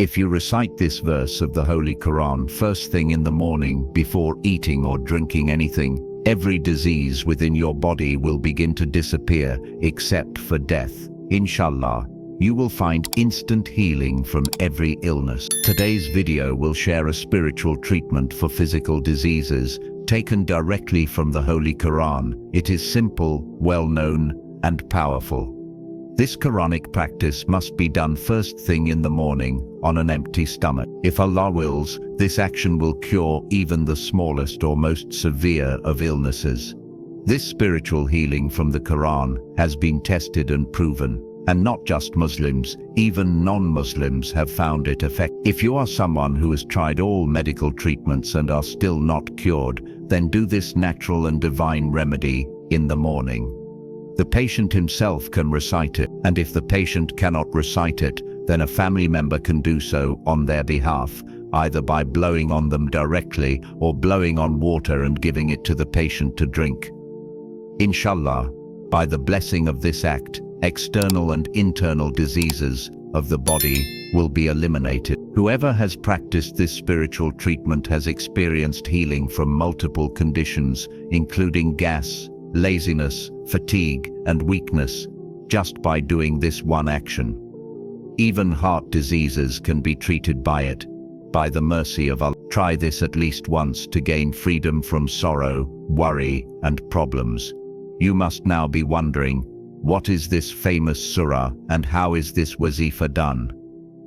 If you recite this verse of the Holy Quran first thing in the morning before eating or drinking anything, every disease within your body will begin to disappear except for death. Inshallah, you will find instant healing from every illness. Today's video will share a spiritual treatment for physical diseases taken directly from the Holy Quran. It is simple, well-known, and powerful. This Quranic practice must be done first thing in the morning on an empty stomach. If Allah wills, this action will cure even the smallest or most severe of illnesses. This spiritual healing from the Quran has been tested and proven, and not just Muslims, even non-Muslims have found it effective. If you are someone who has tried all medical treatments and are still not cured, then do this natural and divine remedy in the morning. The patient himself can recite it, and if the patient cannot recite it, then a family member can do so on their behalf, either by blowing on them directly or blowing on water and giving it to the patient to drink. Inshallah, by the blessing of this act, external and internal diseases of the body will be eliminated. Whoever has practiced this spiritual treatment has experienced healing from multiple conditions, including gas, laziness, fatigue, and weakness, just by doing this one action. Even heart diseases can be treated by it, by the mercy of Allah. Try this at least once to gain freedom from sorrow, worry, and problems. You must now be wondering, what is this famous surah and how is this wazifa done?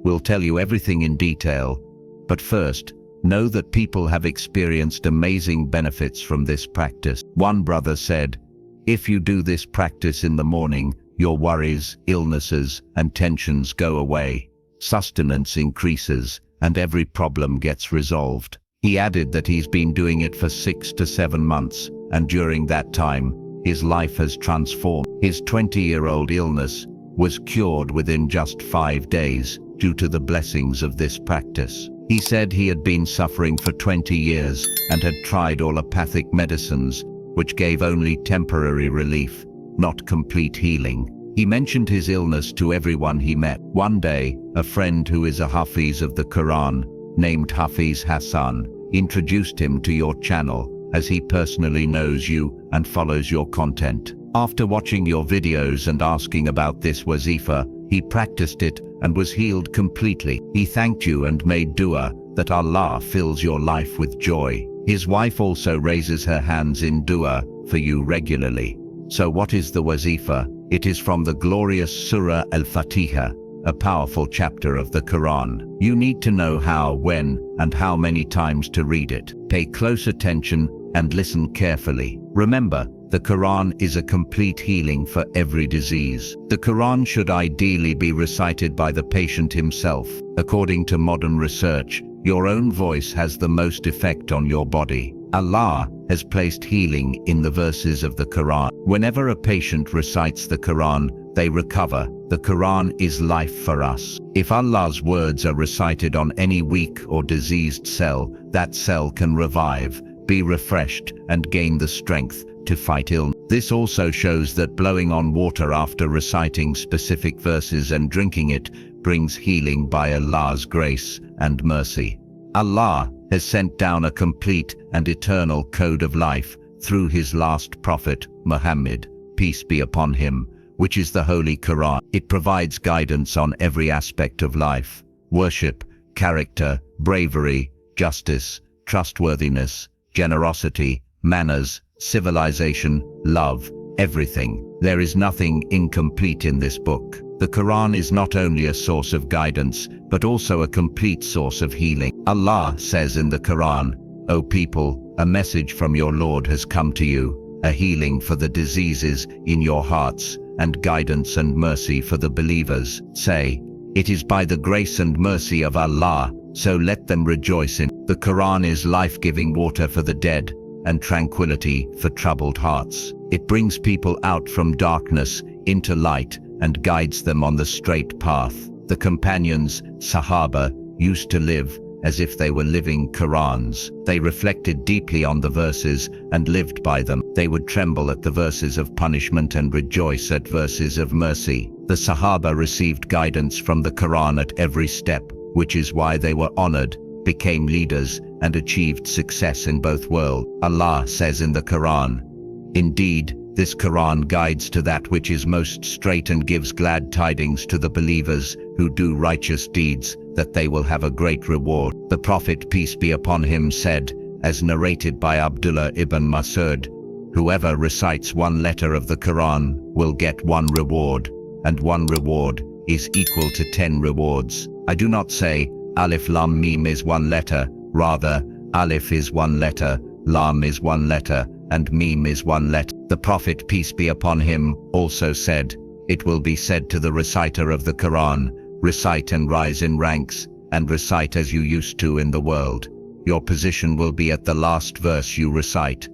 We'll tell you everything in detail, but first, know that people have experienced amazing benefits from this practice. One brother said, if you do this practice in the morning, your worries, illnesses, and tensions go away, sustenance increases, and every problem gets resolved. He added that he's been doing it for 6 to 7 months, and during that time, his life has transformed. His 20-year-old illness was cured within just 5 days due to the blessings of this practice. He said he had been suffering for 20 years and had tried allopathic medicines, which gave only temporary relief, not complete healing. He mentioned his illness to everyone he met. One day, a friend who is a Hafiz of the Quran, named Hafiz Hassan, introduced him to your channel, as he personally knows you and follows your content. After watching your videos and asking about this wazifa, he practiced it and was healed completely. He thanked you and made dua that Allah fills your life with joy. His wife also raises her hands in dua for you regularly. So what is the wazifa? It is from the glorious Surah Al-Fatiha, a powerful chapter of the Quran. You need to know how, when, and how many times to read it. Pay close attention and listen carefully. Remember, the Quran is a complete healing for every disease. The Quran should ideally be recited by the patient himself. According to modern research, your own voice has the most effect on your body. Allah has placed healing in the verses of the Quran. Whenever a patient recites the Quran, they recover. The Quran is life for us. If Allah's words are recited on any weak or diseased cell, that cell can revive, be refreshed, and gain the strength to fight illness. This also shows that blowing on water after reciting specific verses and drinking it brings healing by Allah's grace and mercy. Allah has sent down a complete and eternal code of life through his last prophet, Muhammad, peace be upon him, which is the Holy Quran. It provides guidance on every aspect of life: worship, character, bravery, justice, trustworthiness, generosity, manners, civilization, love, everything. There is nothing incomplete in this book. The Quran is not only a source of guidance, but also a complete source of healing. Allah says in the Quran, O people, a message from your Lord has come to you, a healing for the diseases in your hearts, and guidance and mercy for the believers. Say, it is by the grace and mercy of Allah, so let them rejoice in. The Quran is life-giving water for the dead, and tranquility for troubled hearts. It brings people out from darkness into light and guides them on the straight path. The companions, Sahaba, used to live as if they were living Qurans. They reflected deeply on the verses and lived by them. They would tremble at the verses of punishment and rejoice at verses of mercy. The Sahaba received guidance from the Quran at every step, which is why they were honored, became leaders, and achieved success in both worlds. Allah says in the Quran, "Indeed, this Quran guides to that which is most straight and gives glad tidings to the believers who do righteous deeds, that they will have a great reward." The Prophet, peace be upon him, said, as narrated by Abdullah ibn Mas'ud, "Whoever recites one letter of the Quran will get one reward, and one reward is equal to 10 rewards. I do not say Alif Lam Mim is one letter, rather Alif is one letter, Lam is one letter, and Mim is one letter." The Prophet, peace be upon him, also said, "It will be said to the reciter of the Quran, recite and rise in ranks, and recite as you used to in the world. Your position will be at the last verse you recite.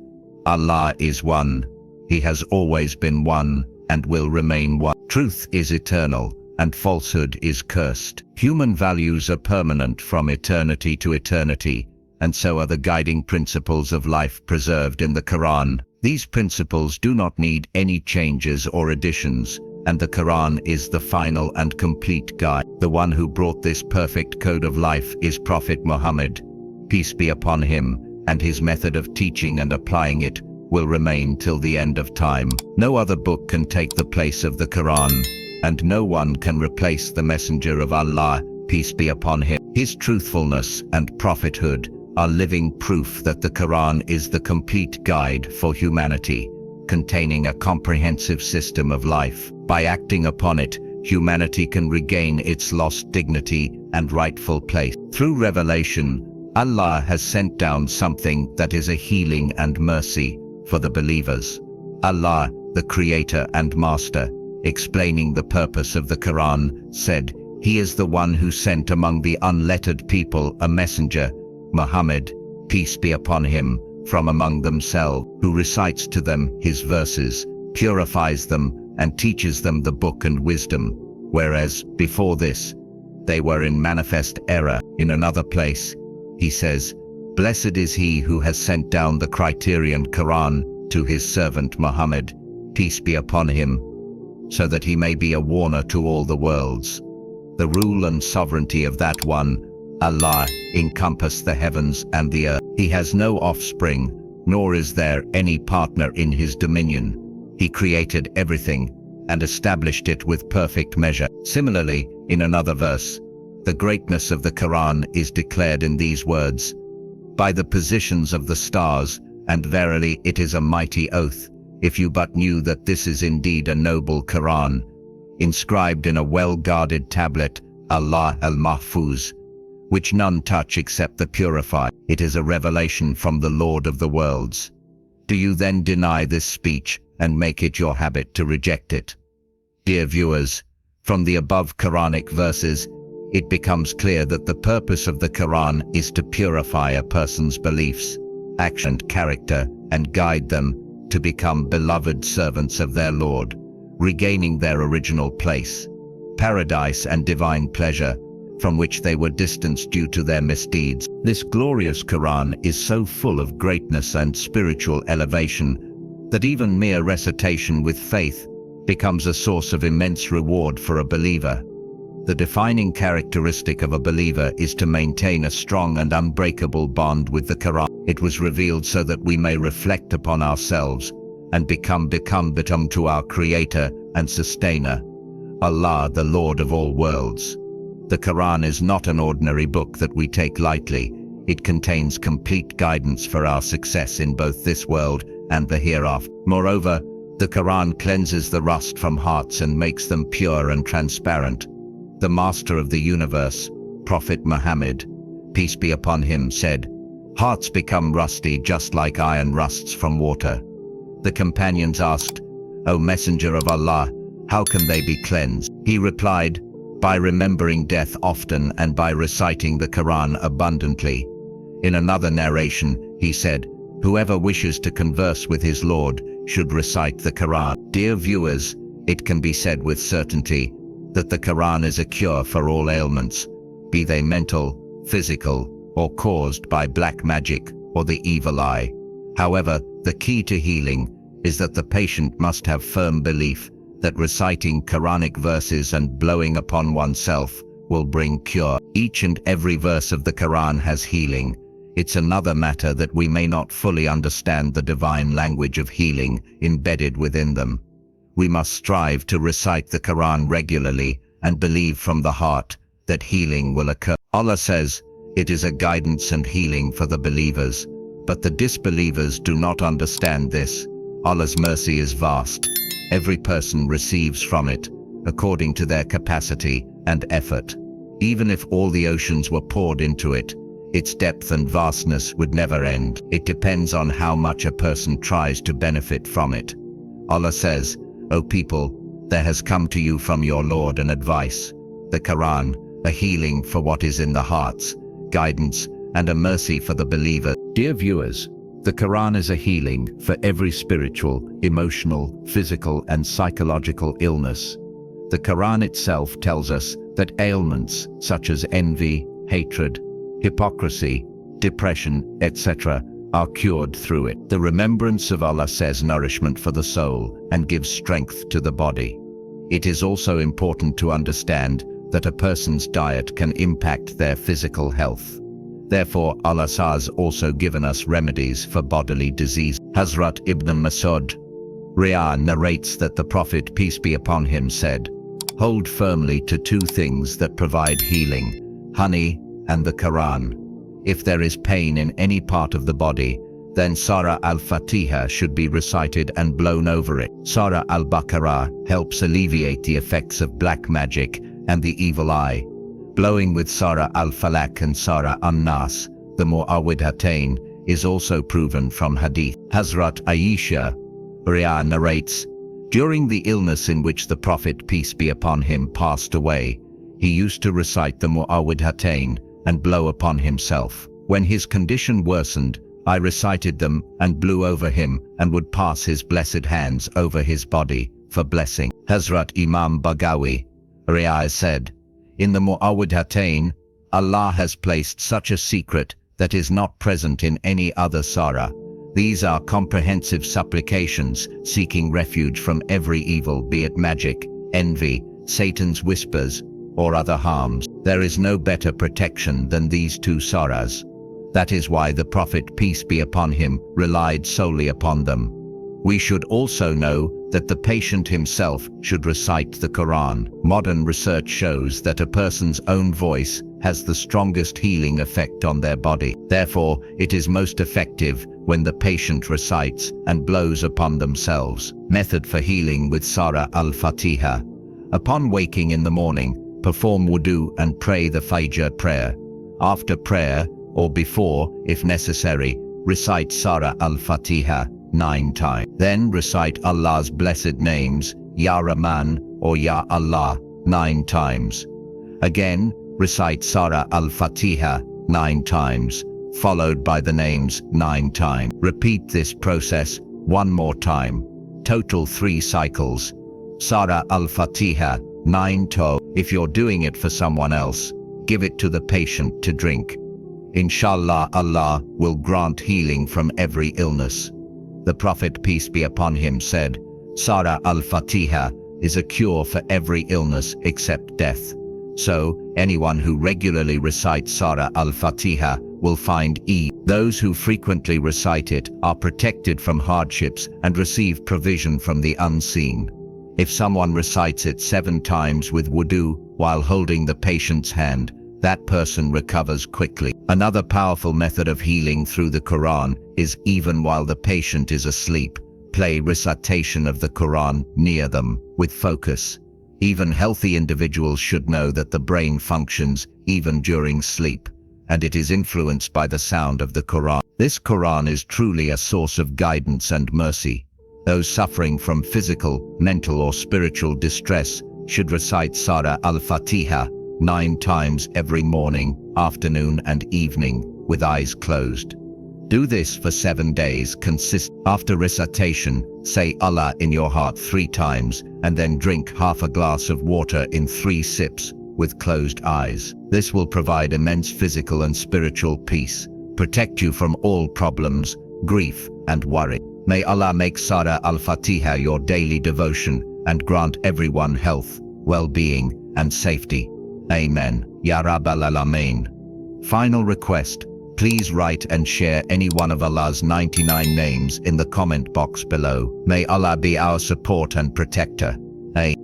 Allah is one. He has always been one, and will remain one. Truth is eternal, and falsehood is cursed. Human values are permanent from eternity to eternity, and so are the guiding principles of life preserved in the Quran. These principles do not need any changes or additions, and the Quran is the final and complete guide. The one who brought this perfect code of life is Prophet Muhammad, peace be upon him, and his method of teaching and applying it will remain till the end of time. No other book can take the place of the Quran, and no one can replace the Messenger of Allah, peace be upon him. His truthfulness and prophethood are living proof that the Quran is the complete guide for humanity, containing a comprehensive system of life. By acting upon it, humanity can regain its lost dignity and rightful place. Through revelation, Allah has sent down something that is a healing and mercy for the believers. Allah, the Creator and Master, explaining the purpose of the Quran, said, "He is the one who sent among the unlettered people a messenger, Muhammad, peace be upon him, from among themselves, who recites to them his verses, purifies them, and teaches them the book and wisdom, whereas, before this, they were in manifest error." In another place, he says, "Blessed is he who has sent down the criterion Quran to his servant Muhammad, peace be upon him, so that he may be a warner to all the worlds." The rule and sovereignty of that one, Allah, encompass the heavens and the earth. He has no offspring, nor is there any partner in his dominion. He created everything and established it with perfect measure. Similarly, in another verse, the greatness of the Quran is declared in these words, "By the positions of the stars, and verily it is a mighty oath, if you but knew that this is indeed a noble Quran, inscribed in a well-guarded tablet, Allah al-Mahfuz, which none touch except the purified. It is a revelation from the Lord of the worlds. Do you then deny this speech and make it your habit to reject it?" Dear viewers, from the above Quranic verses, it becomes clear that the purpose of the Quran is to purify a person's beliefs, action, and character, and guide them to become beloved servants of their Lord, regaining their original place, paradise and divine pleasure, from which they were distanced due to their misdeeds. This glorious Quran is so full of greatness and spiritual elevation that even mere recitation with faith becomes a source of immense reward for a believer. The defining characteristic of a believer is to maintain a strong and unbreakable bond with the Quran. It was revealed so that we may reflect upon ourselves and become to our Creator and Sustainer, Allah, the Lord of all worlds. The Quran is not an ordinary book that we take lightly. It contains complete guidance for our success in both this world and the hereafter. Moreover, the Quran cleanses the rust from hearts and makes them pure and transparent. The Master of the universe, Prophet Muhammad, peace be upon him, said, "Hearts become rusty just like iron rusts from water." The companions asked, "O Messenger of Allah, how can they be cleansed?" He replied, "By remembering death often and by reciting the Quran abundantly." In another narration, he said, "Whoever wishes to converse with his Lord should recite the Quran." Dear viewers, it can be said with certainty that the Quran is a cure for all ailments, be they mental, physical, or caused by black magic or the evil eye. However, the key to healing is that the patient must have firm belief that reciting Quranic verses and blowing upon oneself will bring cure. Each and every verse of the Quran has healing. It's another matter that we may not fully understand the divine language of healing embedded within them. We must strive to recite the Quran regularly and believe from the heart that healing will occur. Allah says, it is a guidance and healing for the believers, but the disbelievers do not understand this. Allah's mercy is vast. Every person receives from it, according to their capacity and effort. Even if all the oceans were poured into it, its depth and vastness would never end. It depends on how much a person tries to benefit from it. Allah says, O people, there has come to you from your Lord an advice, the Quran, a healing for what is in the hearts, guidance, and a mercy for the believer. Dear viewers, the Quran is a healing for every spiritual, emotional, physical, and psychological illness. The Quran itself tells us that ailments such as envy, hatred, hypocrisy, depression, etc., are cured through it. The remembrance of Allah says nourishment for the soul and gives strength to the body. It is also important to understand that a person's diet can impact their physical health. Therefore, Allah has also given us remedies for bodily disease. Hazrat Ibn Masud narrates that the Prophet, peace be upon him, said, "Hold firmly to two things that provide healing, honey and the Quran. If there is pain in any part of the body, then Surah Al-Fatiha should be recited and blown over it. Surah Al-Baqarah helps alleviate the effects of black magic and the evil eye. Blowing with Surah Al-Falaq and Surah An-Nas, the Mu'awwidhatayn, is also proven from hadith." Hazrat Aisha narrates, during the illness in which the Prophet, peace be upon him, passed away, he used to recite the Mu'awwidhatayn and blow upon himself. When his condition worsened, I recited them and blew over him and would pass his blessed hands over his body for blessing. Hazrat Imam Bagawi said, in the Mu'awwidhatayn, Allah has placed such a secret that is not present in any other surah. These are comprehensive supplications seeking refuge from every evil, be it magic, envy, Satan's whispers, or other harms. There is no better protection than these two surahs. That is why the Prophet, peace be upon him, relied solely upon them. We should also know that the patient himself should recite the Quran. Modern research shows that a person's own voice has the strongest healing effect on their body. Therefore, it is most effective when the patient recites and blows upon themselves. Method for healing with Surah Al-Fatiha. Upon waking in the morning, perform wudu and pray the Fajr prayer. After prayer, or before, if necessary, recite Surah Al-Fatiha 9 times. Then recite Allah's blessed names, Ya Rahman or Ya Allah, 9 times. Again, recite Surah Al-Fatiha 9 times, followed by the names 9 times. Repeat this process 1 more time. Total 3 cycles. Surah Al-Fatiha 9 times. If you're doing it for someone else, give it to the patient to drink. Inshallah, Allah will grant healing from every illness. The Prophet, peace be upon him, said, Surah Al-Fatiha is a cure for every illness except death. So, anyone who regularly recites Surah Al-Fatiha will find ease. Those who frequently recite it are protected from hardships and receive provision from the unseen. If someone recites it 7 times with wudu while holding the patient's hand, that person recovers quickly. Another powerful method of healing through the Quran is even while the patient is asleep, play recitation of the Quran near them with focus. Even healthy individuals should know that the brain functions even during sleep, and it is influenced by the sound of the Quran. This Quran is truly a source of guidance and mercy. Those suffering from physical, mental, or spiritual distress should recite Surah Al-Fatiha 9 times every morning, afternoon, and evening, with eyes closed. Do this for 7 days consistently. After recitation, say Allah in your heart 3 times, and then drink half a glass of water in 3 sips, with closed eyes. This will provide immense physical and spiritual peace, protect you from all problems, grief, and worry. May Allah make Surah Al-Fatiha your daily devotion, and grant everyone health, well-being, and safety. Amen. Ya Rabbal Alameen. Final request. Please write and share any one of Allah's 99 names in the comment box below. May Allah be our support and protector. Amen.